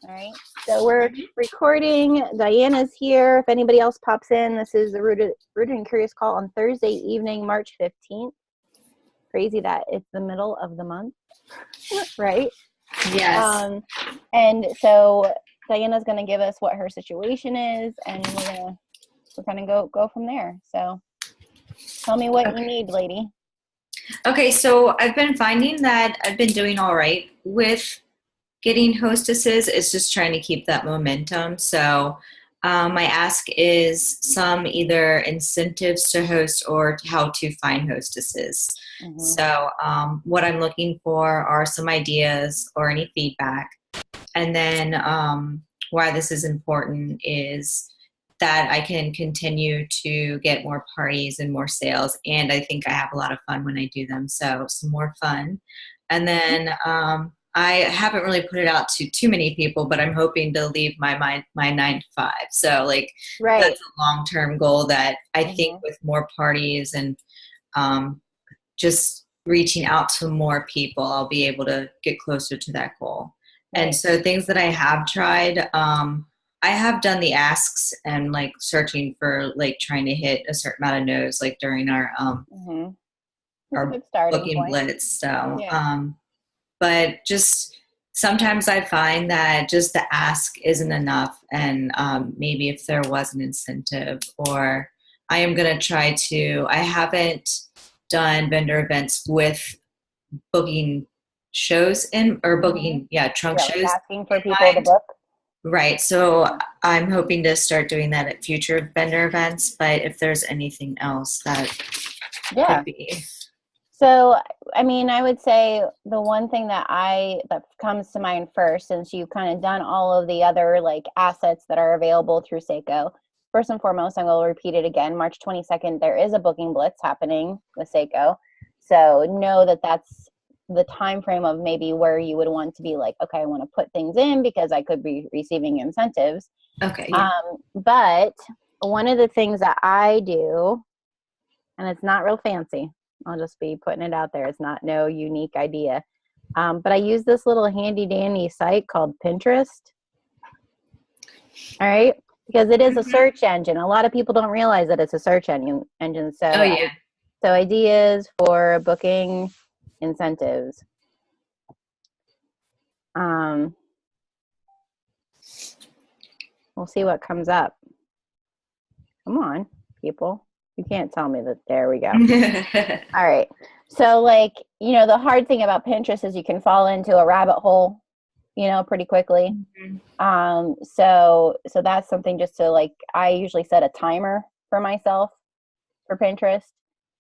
All right. So we're recording. Diana's here. If anybody else pops in, this is the Rooted and Curious call on Thursday evening, March 15th. Crazy that it's the middle of the month, right? Yes. And so Diana's going to give us what her situation is, and we're gonna go from there. So tell me what you need, lady. Okay, so I've been finding that I've been doing all right with getting hostesses. It's just trying to keep that momentum. So my ask is some either incentives to host or how to find hostesses. Mm-hmm. So what I'm looking for are some ideas or any feedback. And then why this is important is that I can continue to get more parties and more sales. And I think I have a lot of fun when I do them. So some more fun. And then I haven't really put it out to too many people, but I'm hoping to leave my 9 to 5. So like that's a long-term goal that I think with more parties and just reaching out to more people, I'll be able to get closer to that goal. And so things that I have tried, I have done the asks and like searching for like trying to hit a certain amount of no's like during our booking blitz. So, but just sometimes I find that just the ask isn't enough. And maybe if there was an incentive, or I am going to try to, I haven't done vendor events with booking shows in or booking trunk shows asking for people to book, right? So I'm hoping to start doing that at future vendor events, but if there's anything else that could be. So I mean, I would say the one thing that comes to mind first, since you've kind of done all of the other like assets that are available through Seiko, first and foremost, I will repeat it again, March 22nd there is a booking blitz happening with Seiko. So know that that's the time frame of maybe where you would want to be like, okay, I want to put things in because I could be receiving incentives. Okay. Yeah. But one of the things that I do, and it's not real fancy, I'll just be putting it out there, it's not no unique idea, but I use this little handy dandy site called Pinterest. All right, because it is a search engine. A lot of people don't realize that it's a search engine. So so ideas for booking incentives. We'll see what comes up. Come on, people. You can't tell me that. There we go. All right. So like, the hard thing about Pinterest is you can fall into a rabbit hole, pretty quickly. So that's something just to like, I usually set a timer for myself for Pinterest.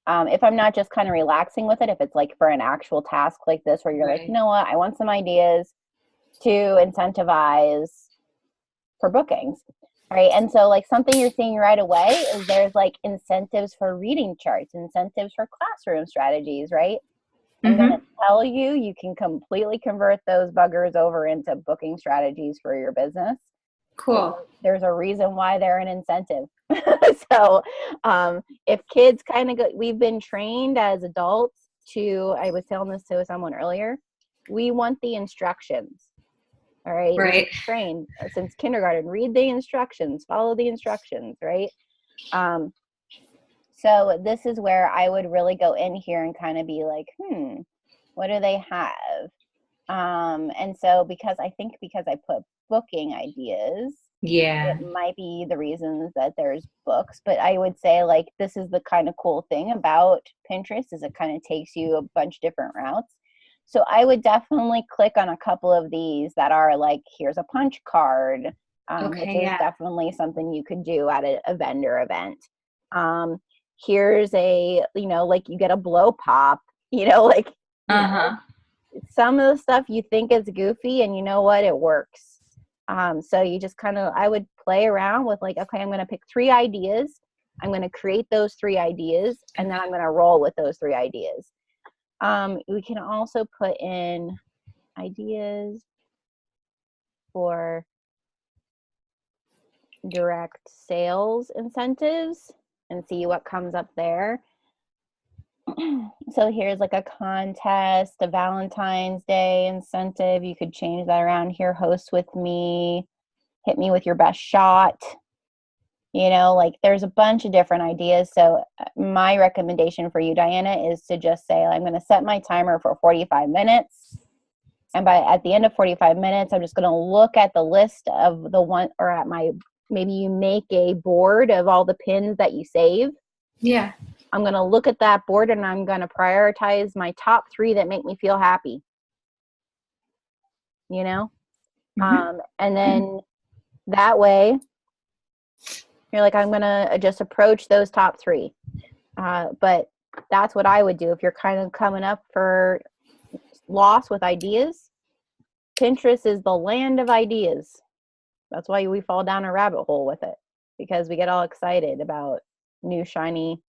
If I'm not just kind of relaxing with it, if it's like for an actual task like this, where you're like, you know what, I want some ideas to incentivize for bookings. All right. And so like something you're seeing right away is there's like incentives for reading charts, incentives for classroom strategies, right? I'm going to tell you, you can completely convert those buggers over into booking strategies for your business. Cool. There's a reason why they're an incentive. So if kids kind of we've been trained as adults I was telling this to someone earlier, we want the instructions. All right. We've been trained since kindergarten, read the instructions, follow the instructions, right? So this is where I would really go in here and kind of be like, what do they have? And so because I put booking ideas, it might be the reasons that there's books, but I would say like, this is the kind of cool thing about Pinterest is it kind of takes you a bunch of different routes. So I would definitely click on a couple of these that are like, here's a punch card, which is definitely something you could do at a vendor event. Here's a, like you get a blow pop, like some of the stuff you think is goofy and you know what, it works. So you just I would play around with like, okay, I'm going to pick 3 ideas. I'm going to create those 3 ideas and then I'm going to roll with those 3 ideas. We can also put in ideas for direct sales incentives and see what comes up there. So here's like a contest, a Valentine's Day incentive. You could change that around here. Host with me, hit me with your best shot. Like there's a bunch of different ideas. So my recommendation for you, Diana, is to just say, I'm going to set my timer for 45 minutes. And at the end of 45 minutes, I'm just going to look at the list of the one, or maybe you make a board of all the pins that you save. Yeah. I'm going to look at that board and I'm going to prioritize my top 3 that make me feel happy. And then that way you're like, I'm going to just approach those top 3. But that's what I would do if you're kind of coming up for lost with ideas. Pinterest is the land of ideas. That's why we fall down a rabbit hole with it, because we get all excited about new shiny.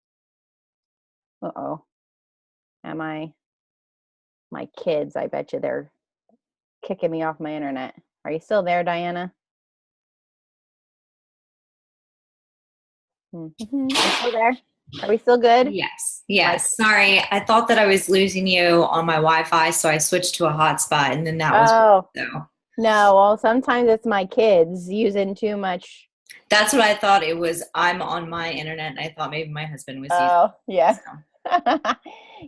And my kids, I bet you they're kicking me off my internet. Are you still there, Diana? Mm-hmm. Are you still there? Are we still good? Yes. Sorry, I thought that I was losing you on my Wi-Fi, so I switched to a hotspot, and then that was No, well, sometimes it's my kids using too much. That's what I thought it was. I'm on my internet, and I thought maybe my husband was using. Oh, yeah. So.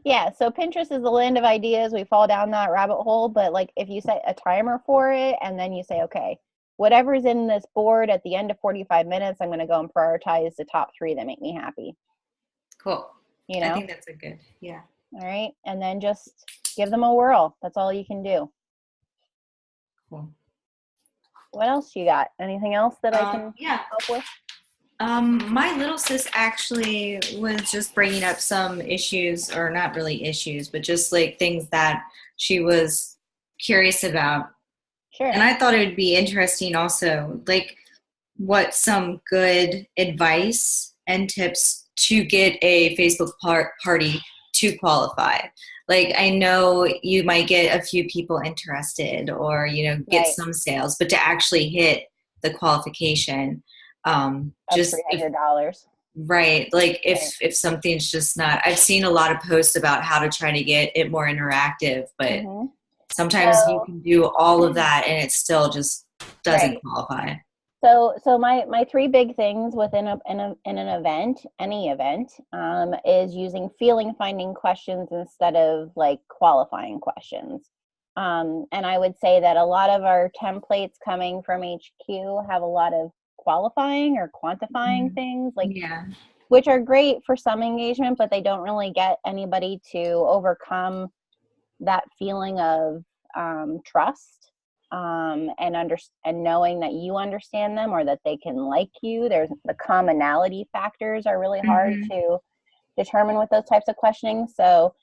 Yeah, so Pinterest is the land of ideas. We fall down that rabbit hole, but like if you set a timer for it and then you say, okay, whatever's in this board at the end of 45 minutes, I'm going to go and prioritize the top 3 that make me happy. Cool. I think that's a good, yeah. All right. And then just give them a whirl. That's all you can do. Cool. What else you got? Anything else that I can help with? My little sis actually was just bringing up some issues, or not really issues, but just like things that she was curious about. Sure. And I thought it would be interesting also, like what some good advice and tips to get a Facebook party to qualify. Like, I know you might get a few people interested or, get some sales, but to actually hit the qualification, just $300. Right. Like if something's just not, I've seen a lot of posts about how to try to get it more interactive, but sometimes you can do all of that and it still just doesn't qualify. So my 3 big things within an event, any event, is using feeling finding questions instead of like qualifying questions. And I would say that a lot of our templates coming from HQ have a lot of qualifying or quantifying things, which are great for some engagement, but they don't really get anybody to overcome that feeling of trust. And knowing that you understand them or that they can like you. There's the commonality factors are really hard to determine with those types of questioning. So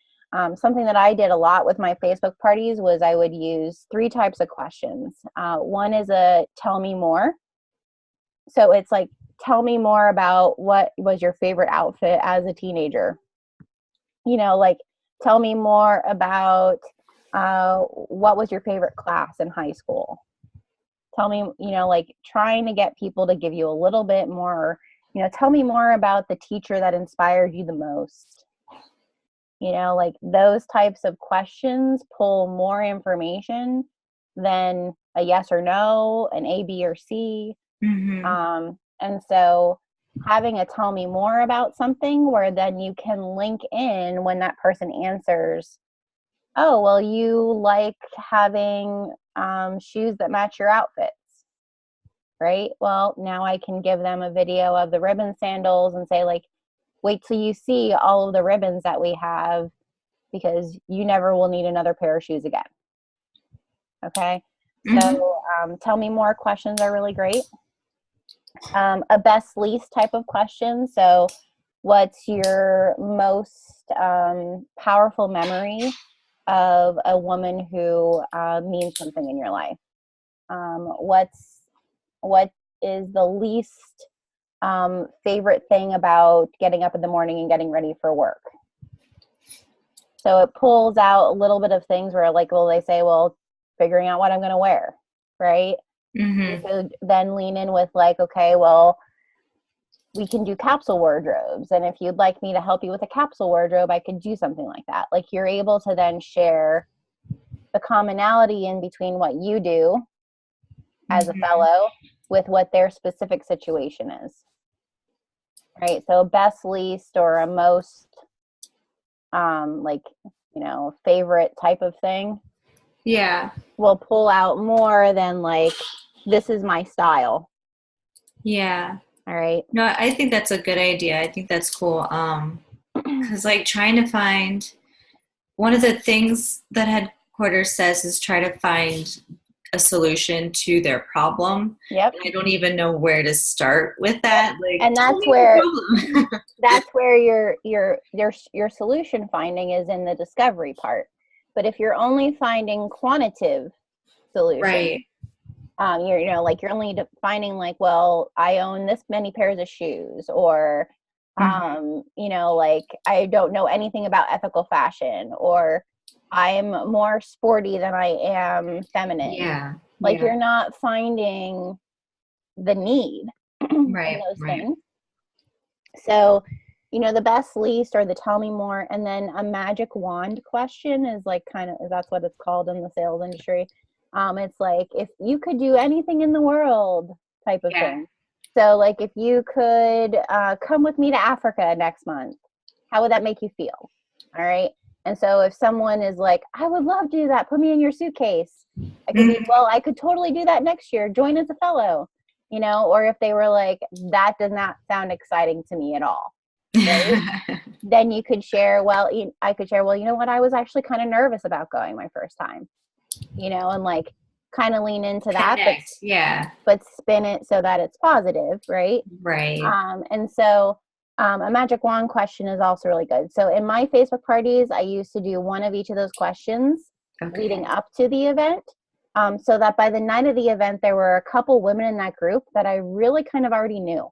something that I did a lot with my Facebook parties was I would use 3 types of questions. One is a tell me more. So it's like, tell me more about what was your favorite outfit as a teenager. Like tell me more about what was your favorite class in high school? Tell me, like trying to get people to give you a little bit more, tell me more about the teacher that inspired you the most. Like those types of questions pull more information than a yes or no, an A, B, or C. And so having a tell me more about something where then you can link in when that person answers, oh, well, you like having shoes that match your outfits, right? Well, now I can give them a video of the ribbon sandals and say, like, wait till you see all of the ribbons that we have, because you never will need another pair of shoes again. Okay? So tell me more questions are really great. A best least type of question. So what's your most powerful memory of a woman who means something in your life? What is the least favorite thing about getting up in the morning and getting ready for work? So it pulls out a little bit of things where, like, well, they say, well, figuring out what I'm going to wear, right? You could then lean in with like, okay, well, we can do capsule wardrobes. And if you'd like me to help you with a capsule wardrobe, I could do something like that. Like, you're able to then share the commonality in between what you do as a fellow with what their specific situation is. Right? So a best, least, or a most, like, you know, favorite type of thing. Yeah. Will pull out more than like, this is my style. Yeah. All right. No, I think that's a good idea. I think that's cool. Because like trying to find, one of the things that headquarters says is try to find a solution to their problem. Yep. And I don't even know where to start with that. Like, and that's where your solution finding is in the discovery part. But if you're only finding quantitative solutions, right. You're, you know, like, you're only finding like, well, I own this many pairs of shoes, or you know, like, I don't know anything about ethical fashion, or I'm more sporty than I am feminine. Yeah. Like, you're not finding the need right, in those right. things. So, you know, the best, least, or the tell me more, and then a magic wand question is like, kind of, that's what it's called in the sales industry. It's like, if you could do anything in the world type of thing. So like, if you could come with me to Africa next month, how would that make you feel? All right. And so if someone is like, I would love to do that, put me in your suitcase, I could be, well, I could totally do that next year, join as a fellow, you know. Or if they were like, that does not sound exciting to me at all, right? Then you could share, well, I could share, well, you know what, I was actually kind of nervous about going my first time, you know, and like, kind of lean into that, but spin it so that it's positive, right? And so a magic wand question is also really good. So in my Facebook parties, I used to do one of each of those questions leading up to the event, so that by the night of the event, there were a couple women in that group that I really kind of already knew.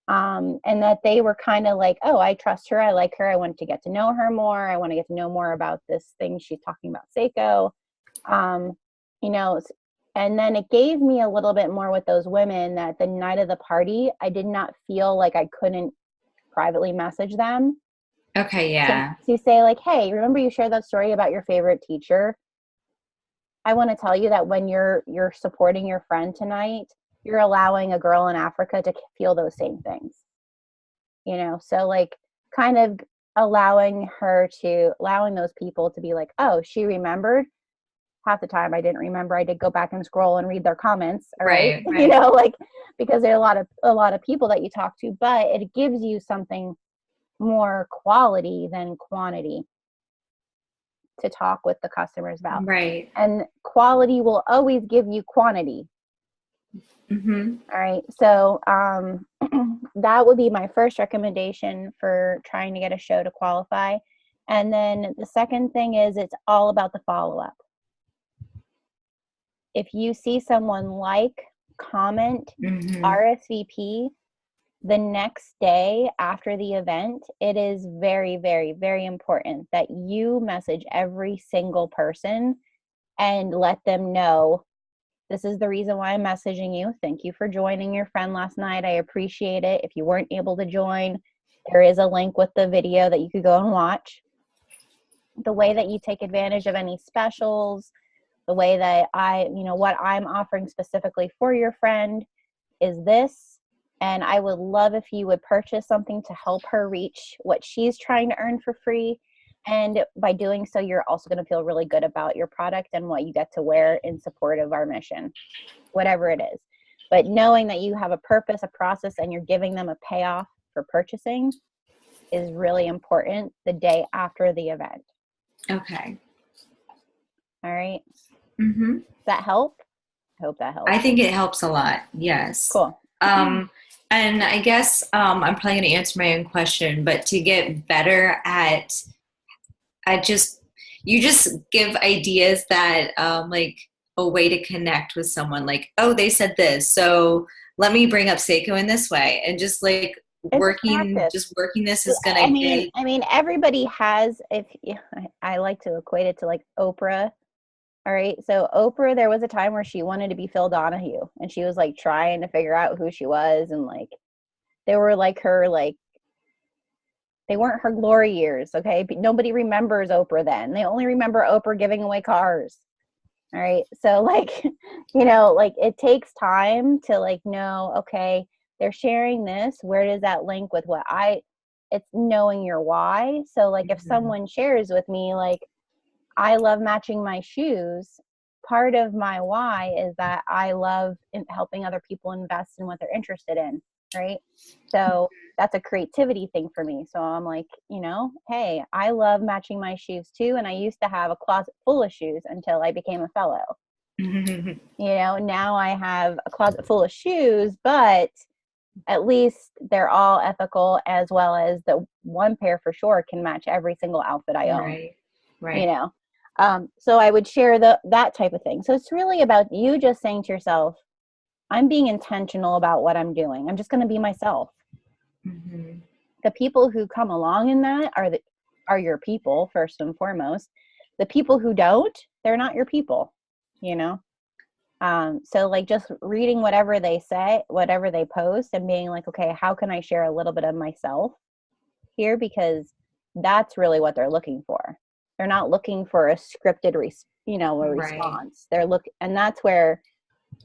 And that they were kind of like, oh, I trust her, I like her, I want to get to know her more, I want to get to know more about this thing she's talking about, Seiko. You know, and then it gave me a little bit more with those women, that the night of the party, I did not feel like I couldn't privately message them. Okay, yeah. To say like, hey, remember you shared that story about your favorite teacher? I want to tell you that when you're supporting your friend tonight, you're allowing a girl in Africa to feel those same things. You know, so like, kind of allowing those people to be like, oh, she remembered. Half the time I didn't remember. I did go back and scroll and read their comments. All right. You know, like, because there are a lot of people that you talk to, but it gives you something more quality than quantity to talk with the customers about. Right. And quality will always give you quantity. All right. So that would be my first recommendation for trying to get a show to qualify. And then the second thing is, it's all about the follow-up. If you see someone like, comment, RSVP, the next day after the event, it is very, very, very important that you message every single person and let them know, this is the reason why I'm messaging you. Thank you for joining your friend last night. I appreciate it. If you weren't able to join, there is a link with the video that you could go and watch. The way that you take advantage of any specials, the way that what I'm offering specifically for your friend is this. And I would love if you would purchase something to help her reach what she's trying to earn for free. And by doing so, you're also going to feel really good about your product and what you get to wear in support of our mission, whatever it is. But knowing that you have a purpose, a process, and you're giving them a payoff for purchasing is really important the day after the event. Okay. All right. Does that help? I hope that helps. I think it helps a lot. Yes. Cool. And I guess I'm probably going to answer my own question, but to get better at you just give ideas that like a way to connect with someone, like, oh, they said this, so let me bring up Seiko in this way, and just like working this is going to I mean, everybody has, I like to equate it to like Oprah. All right. So Oprah, there was a time where she wanted to be Phil Donahue, and she was like trying to figure out who she was, and like, They were like her, like, they weren't her glory years, okay? But nobody remembers Oprah then. They only remember Oprah giving away cars. All right. So like, like it takes time to like know, okay, they're sharing this. Where does that link with it's knowing your why. So like if someone shares with me, like, I love matching my shoes, part of my why is that I love helping other people invest in what they're interested in. Right. So that's a creativity thing for me. So I'm like, hey, I love matching my shoes too. And I used to have a closet full of shoes until I became a fellow. Now I have a closet full of shoes, but at least they're all ethical, as well as the one pair for sure can match every single outfit I own. Right. So I would share that type of thing. So it's really about you just saying to yourself, I'm being intentional about what I'm doing. I'm just going to be myself. The people who come along in that are your people, first and foremost. The people who don't, they're not your people, So like just reading whatever they say, whatever they post, and being like, okay, how can I share a little bit of myself here? Because that's really what they're looking for. They're not looking for a scripted response. And that's where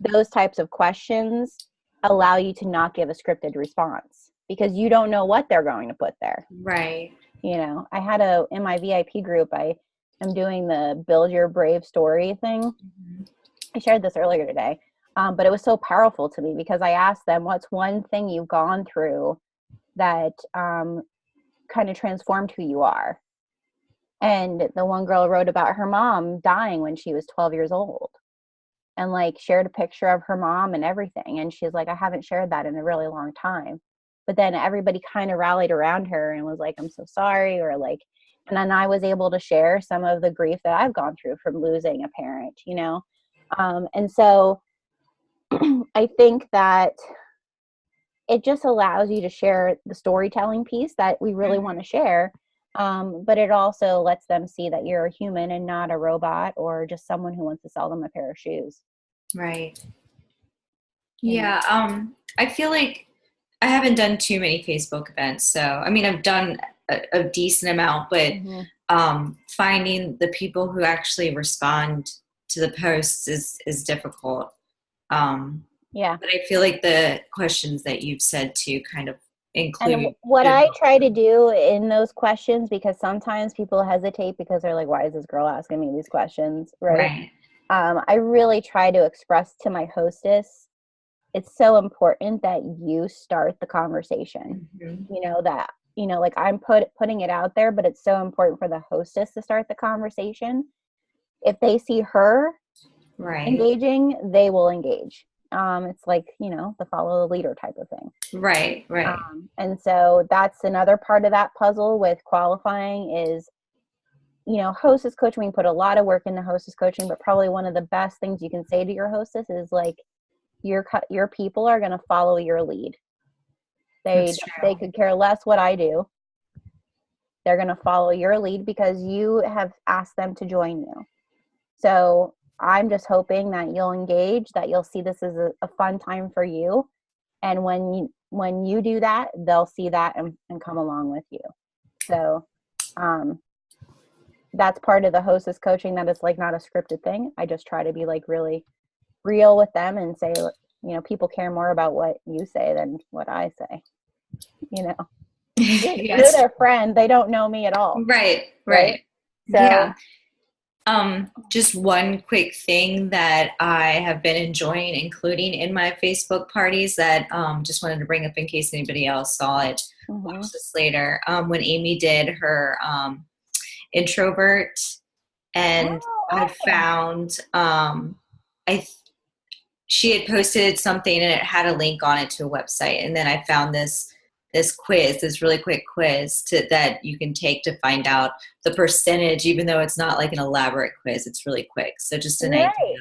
those types of questions allow you to not give a scripted response, because you don't know what they're going to put there. Right. I had in my VIP group, I am doing the Build Your Brave Story thing. I shared this earlier today, but it was so powerful to me because I asked them, what's one thing you've gone through that kind of transformed who you are? And the one girl wrote about her mom dying when she was 12 years old, and like shared a picture of her mom and everything. And she's like, I haven't shared that in a really long time. But then everybody kind of rallied around her and was like, I'm so sorry. Or like, and then I was able to share some of the grief that I've gone through from losing a parent, and so I think that it just allows you to share the storytelling piece that we really want to share. But it also lets them see that you're a human and not a robot or just someone who wants to sell them a pair of shoes. Right. Yeah. I feel like I haven't done too many Facebook events. So, I mean, I've done a decent amount, but finding the people who actually respond to the posts is difficult. But I feel like the questions that you've said to kind of include. And what I try to do in those questions, because sometimes people hesitate because they're like, why is this girl asking me these questions? Right. I really try to express to my hostess, it's so important that you start the conversation. Like I'm putting it out there, but it's so important for the hostess to start the conversation. If they see her engaging, they will engage. It's like, the follow the leader type of thing. Right. And so that's another part of that puzzle with qualifying is, hostess coaching. We put a lot of work into hostess coaching, but probably one of the best things you can say to your hostess is like, your people are going to follow your lead. They could care less what I do. They're going to follow your lead because you have asked them to join you. So I'm just hoping that you'll engage, that you'll see this as a fun time for you. And when you do that, they'll see that and come along with you. So that's part of the hostess coaching, that it's like not a scripted thing. I just try to be like really real with them and say, people care more about what you say than what I say. Yes. You're their friend. They don't know me at all. Right. So, yeah. Just one quick thing that I have been enjoying including in my Facebook parties that just wanted to bring up in case anybody else saw it, watch this later. When Amy did her introvert, and I found she had posted something and it had a link on it to a website, and then I found this quiz, this really quick quiz that you can take to find out the percentage, even though it's not like an elaborate quiz, it's really quick. So just an idea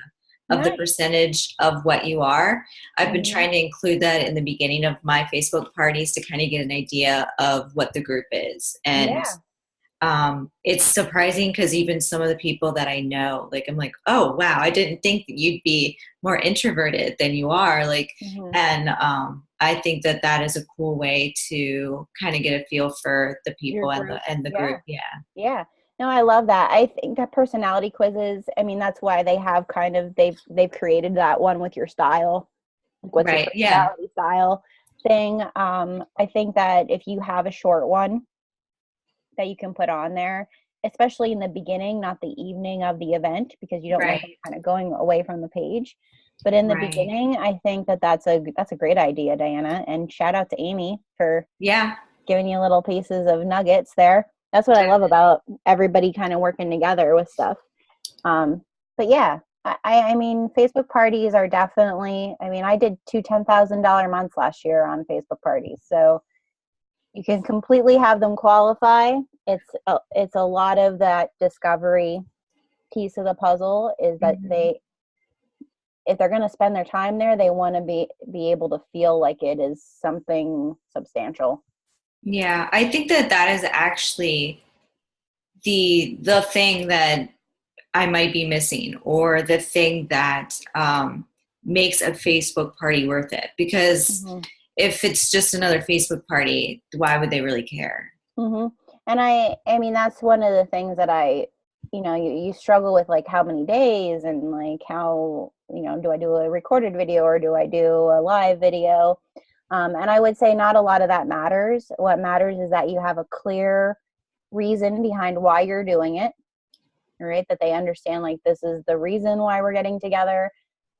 of the percentage of what you are. I've been trying to include that in the beginning of my Facebook parties to kind of get an idea of what the group is. And it's surprising because even some of the people that I know, like, I'm like, oh, wow, I didn't think that you'd be more introverted than you are. Like, and I think that that is a cool way to kind of get a feel for the Your people group. and the Yeah. group. Yeah. Yeah. No, I love that. I think that personality quizzes, I mean, that's why they have kind of they've created that one with your style. Like what's your Right. Yeah. personality style thing. I think that if you have a short one that you can put on there, especially in the beginning, not the evening of the event, because you don't want them Right. kind of going away from the page. But in the Right. beginning, I think that that's a great idea, Diana. And shout out to Amy for Yeah. giving you little pieces of nuggets there. That's what I love about everybody kind of working together with stuff. But yeah, I mean, Facebook parties are definitely, I mean, I did two $10,000 months last year on Facebook parties. So you can completely have them qualify. It's a lot of that discovery piece of the puzzle is that they, if they're going to spend their time there, they want to be able to feel like it is something substantial. Yeah. I think that that is actually the thing that I might be missing, or the thing that makes a Facebook party worth it. Because if it's just another Facebook party, why would they really care? And I mean, that's one of the things that you struggle with, like how many days and like how, do I do a recorded video or do I do a live video? And I would say not a lot of that matters. What matters is that you have a clear reason behind why you're doing it, right? That they understand, like, this is the reason why we're getting together.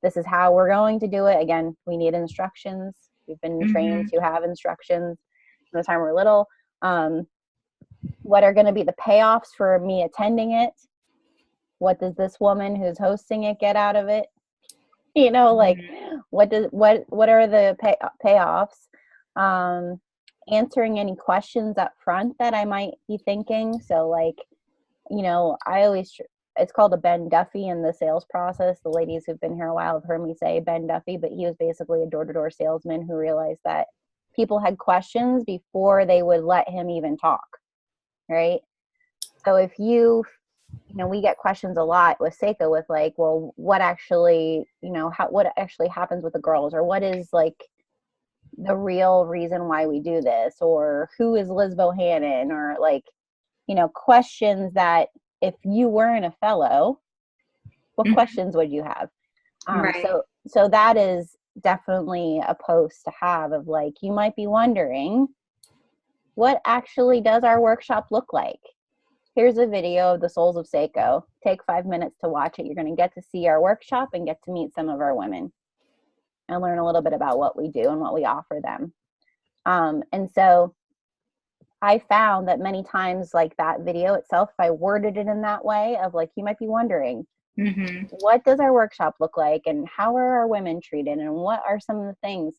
This is how we're going to do it. Again, we need instructions. We've been trained to have instructions from the time we're little. What are going to be the payoffs for me attending it? What does this woman who's hosting it get out of it? Like what are the payoffs? Answering any questions up front that I might be thinking. So like, it's called a Ben Duffy in the sales process. The ladies who've been here a while have heard me say Ben Duffy, but he was basically a door-to-door salesman who realized that people had questions before they would let him even talk, right? So if we get questions a lot with Seiko with like, well, what actually, what actually happens with the girls, or what is like the real reason why we do this, or who is Liz Bohannon, or like, questions that if you weren't a fellow, what questions would you have? Right. So that is definitely a post to have of like, you might be wondering, what actually does our workshop look like? Here's a video of the Souls of Seiko. Take 5 minutes to watch it. You're going to get to see our workshop and get to meet some of our women and learn a little bit about what we do and what we offer them. And so I found that many times, like that video itself, if I worded it in that way of like, you might be wondering, what does our workshop look like, and how are our women treated, and what are some of the things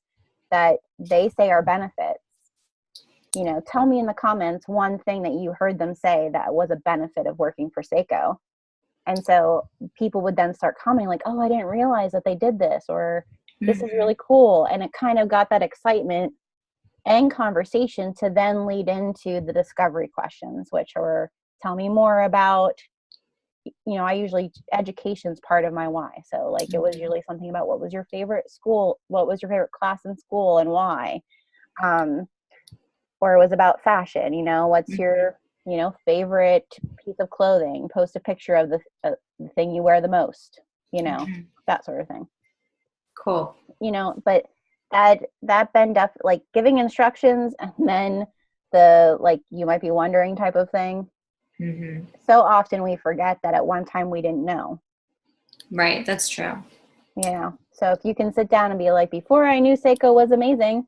that they say are benefits? Tell me in the comments one thing that you heard them say that was a benefit of working for Seiko. And so people would then start commenting like, oh, I didn't realize that they did this, or this is really cool. And it kind of got that excitement and conversation to then lead into the discovery questions, which are, tell me more about, I usually, education's part of my why. So like it was usually something about what was your favorite school, what was your favorite class in school and why. Or it was about fashion, what's your, favorite piece of clothing, post a picture of the thing you wear the most, that sort of thing. Cool. But that bend up, like giving instructions and then the, like, you might be wondering type of thing. So often we forget that at one time we didn't know. Right. That's true. So if you can sit down and be like, before I knew Seiko was amazing,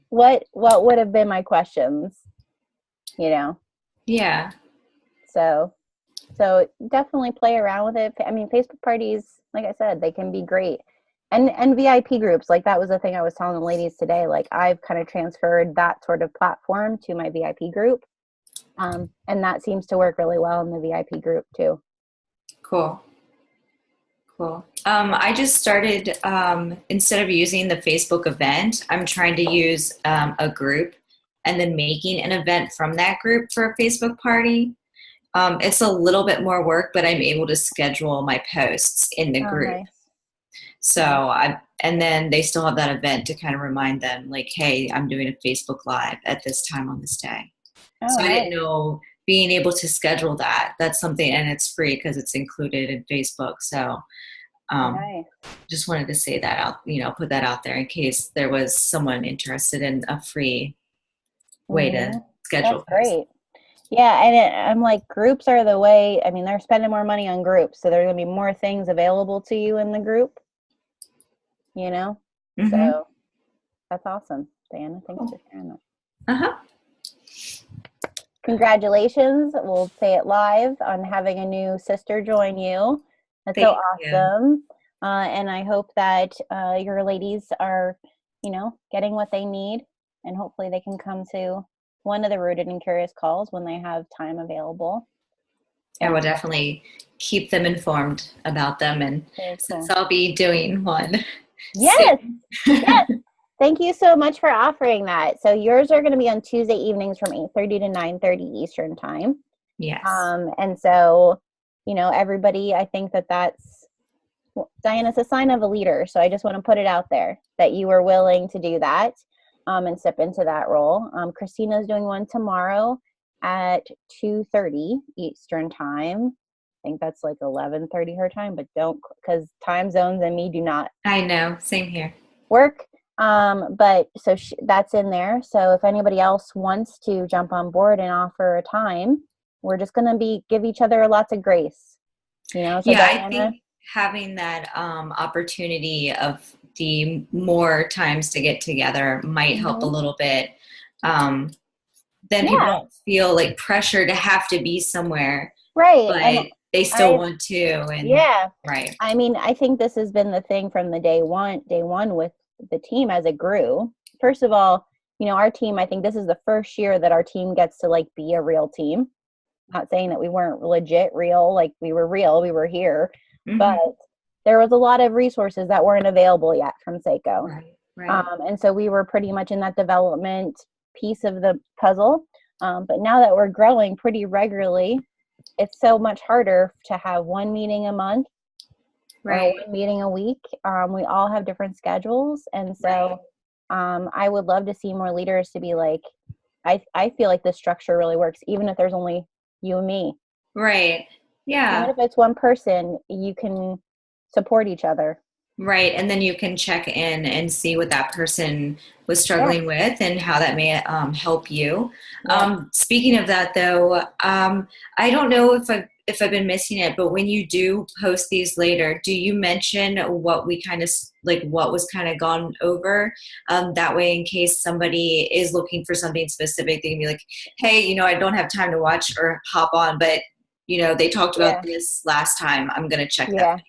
what would have been my questions? Yeah. So definitely play around with it. I mean, Facebook parties, like I said, they can be great. And VIP groups, like that was the thing I was telling the ladies today. Like I've kind of transferred that sort of platform to my VIP group. And that seems to work really well in the VIP group too. Cool. I just started, instead of using the Facebook event, I'm trying to use a group and then making an event from that group for a Facebook party. It's a little bit more work, but I'm able to schedule my posts in the group. Nice. So and then they still have that event to kind of remind them like, hey, I'm doing a Facebook Live at this time on this day. Oh, So I nice. didn't know being able to schedule that. That's something, and it's free because it's included in Facebook. So Nice. just wanted to say that out, put that out there in case there was someone interested in a free way to schedule. That's great. Yeah, and I'm like, groups are the way. I mean, they're spending more money on groups, so there's gonna be more things available to you in the group. So that's awesome, Diana. Thanks for sharing that. Congratulations. We'll say it live on having a new sister join you. That's so awesome. And I hope that your ladies are, getting what they need, and hopefully they can come to one of the Rooted and Curious calls when they have time available. I will definitely keep them informed about them, and since I'll be doing one. Yes. Yes. Thank you so much for offering that. So yours are going to be on Tuesday evenings from 8:30 to 9:30 Eastern time. Yes. And so, everybody, I think that's, Diana's a sign of a leader. So I just want to put it out there that you were willing to do that and step into that role. Christina's doing one tomorrow at 2:30 Eastern time. I think that's like 11:30 her time, but don't, because time zones and me do not. I know. Same here. Work. But so that's in there. So if anybody else wants to jump on board and offer a time, we're just going to give each other lots of grace, So yeah, Diana, I think having that opportunity of the more times to get together might help a little bit. Then people don't feel like pressure to have to be somewhere. Right. But and they still want to. And right. I mean, I think this has been the thing from the day one with the team as it grew. First of all, our team, I think this is the first year that our team gets to like be a real team. Not saying that we weren't legit real, like we were real, we were here, but there was a lot of resources that weren't available yet from Seiko. Right. And so we were pretty much in that development piece of the puzzle. But now that we're growing pretty regularly, it's so much harder to have one meeting a month or one meeting a week. We all have different schedules. And so I would love to see more leaders to be like, I feel like this structure really works, even if there's only you and me. Right. Yeah. Even if it's one person, you can support each other. Right. And then you can check in and see what that person was struggling with and how that may help you. Speaking of that, though, I don't know if I've been missing it, but when you do post these later, do you mention what we kind of like what was kind of gone over? That way, in case somebody is looking for something specific, they can be like, hey, I don't have time to watch or hop on, but they talked about this last time. I'm going to check that video.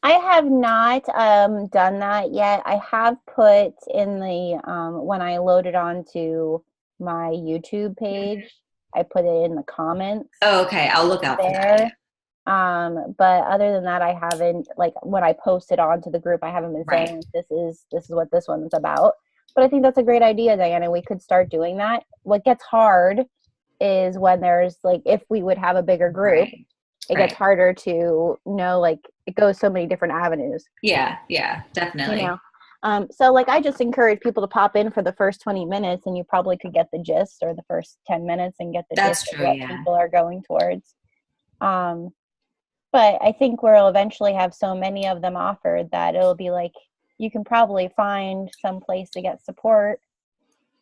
I have not done that yet. I have put in the when I loaded onto my YouTube page, I put it in the comments. Oh, okay. I'll look out for that. But other than that, I haven't, like, when I posted onto the group, I haven't been saying this is what this one's about. But I think that's a great idea, Diana. We could start doing that. What gets hard is when there's like, if we would have a bigger group, it gets harder to know, like, it goes so many different avenues. Yeah, definitely. So like, I just encourage people to pop in for the first 20 minutes and you probably could get the gist, or the first 10 minutes and get the gist of what people are going towards. But I think we'll eventually have so many of them offered that it'll be like, you can probably find some place to get support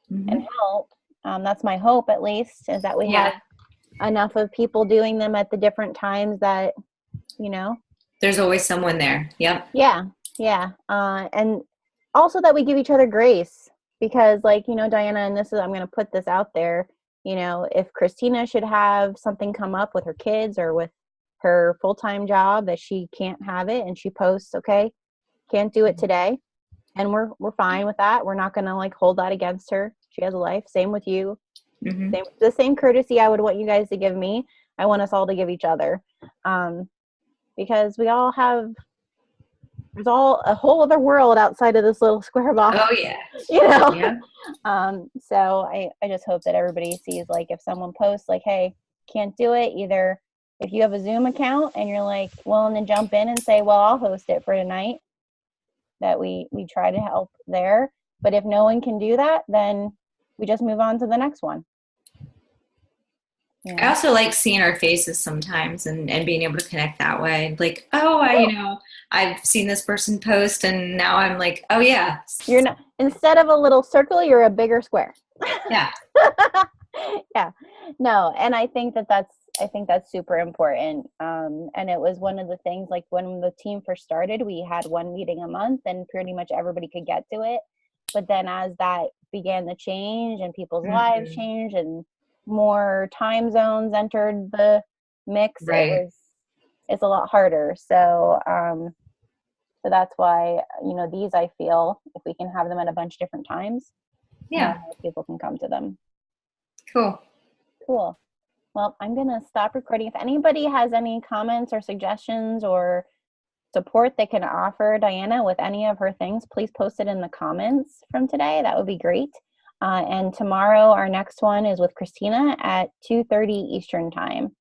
and help. That's my hope, at least, is that we have enough of people doing them at the different times that, there's always someone there. Yep. Yeah. And also that we give each other grace, because like, Diana, and I'm going to put this out there, if Christina should have something come up with her kids or with her full-time job that she can't have it, and she posts, okay, can't do it today, and we're fine with that. We're not going to like hold that against her. She has a life. Same with you. The same courtesy I would want you guys to give me, I want us all to give each other, because we all have, there's a whole other world outside of this little square box. Oh yeah. So I just hope that everybody sees, like, if someone posts like, hey, can't do it, either if you have a Zoom account and you're like willing to jump in and say, well, I'll host it for tonight, that we try to help there. But if no one can do that, then we just move on to the next one. I also like seeing our faces sometimes and being able to connect that way. Like, oh, I've seen this person post and now I'm like, oh yeah. You're not, instead of a little circle, you're a bigger square. Yeah. Yeah. No. And I think that's super important. And it was one of the things, like when the team first started, we had one meeting a month and pretty much everybody could get to it. But then as that began to change and people's lives changed and more time zones entered the mix, right. it's a lot harder. So that's why, these, I feel if we can have them at a bunch of different times, people can come to them. Cool. Well, I'm going to stop recording. If anybody has any comments or suggestions or support they can offer Diana with any of her things, please post it in the comments from today. That would be great. And tomorrow, our next one is with Christina at 2:30 Eastern time.